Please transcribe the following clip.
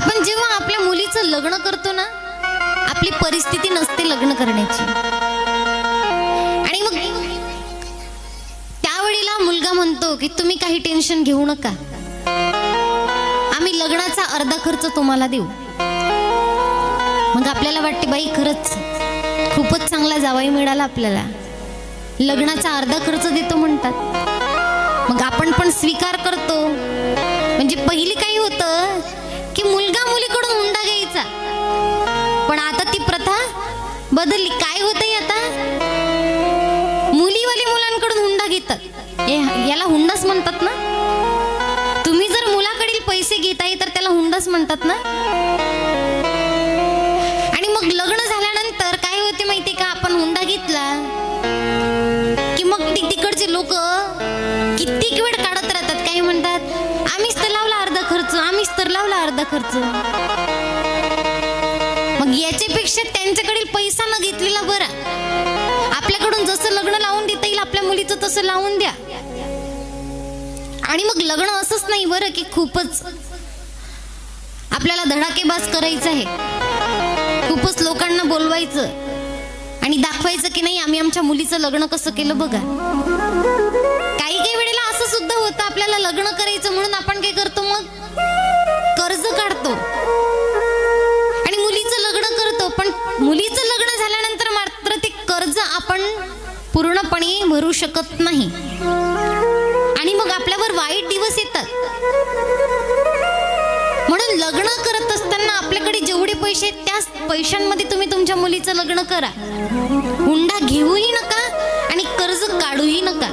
आपण जेव्हा आपल्या मुलीचं लग्न करतो ना, आपली परिस्थिती नसते लग्न करण्याची, आणि मग त्यावेळेला मुलगा म्हणतो की तुम्ही काही टेन्शन घेऊ नका, आम्ही लग्नाचा अर्धा खर्च तुम्हाला देऊ. मग आपल्याला वाटते बाई खरंच खूपच चांगला जावई मिळाला आपल्याला, लग्नाचा अर्धा खर्च देतो म्हणतात. मग आपण पण स्वीकार करतो. म्हणजे पहिली काय होतं की मुलगा मुलीकडून हुंडा घ्यायचा, पण आता ती प्रथा बदलली. काय होतंय आता, मुलीवाली मुलांकडून हुंडा घेतात. याला हुंडाच म्हणतात ना. तुम्ही जर मुलाकडील पैसे घेताय तर त्याला हुंडाच म्हणतात ना. आणि मग लग्न झाल्यानंतर काय होते माहिती का, आपण हुंडा घेतला की मग तिकडचे लोक कित्येक वेळ काढत राहतात. काय म्हणतात, आम्हीच तर लावला अर्धा खर्च, आम्हीच तर लावला अर्धा खर्च. मग याच्यापेक्षा त्यांच्याकडील पैसा न घेतलेला बरा. आपल्याकडून जसं लग्न लावून देता येईल आपल्या मुलीचं तसं लावून द्या. आणि मग लग्न असंच नाही बरं की खूपच आपल्याला धडाकेबाज करायचं आहे, खूपच लोकांना बोलवायचं आणि दाखवायचं की नाही आम्ही आमच्या मुलीचं लग्न कसं केलं बघा. काही काही वेळेला असं सुद्धा होतं, आपल्याला लग्न करायचं म्हणून आपण काय करतो, मग कर्ज काढतो आणि मुलीचं लग्न करतो. पण मुलीचं लग्न झाल्यानंतर मात्र ते कर्ज आपण पूर्णपणे भरू शकत नाही आणि मग आपल्यावर वाईट दिवस येतात. म्हणून लग्न करत असताना आपल्याकडे जेवढे पैसे आहेत त्याच पैशांमध्ये तुम्ही तुमच्या मुलीचं लग्न करा. हुंडा घेऊही नका आणि कर्ज काढूही नका.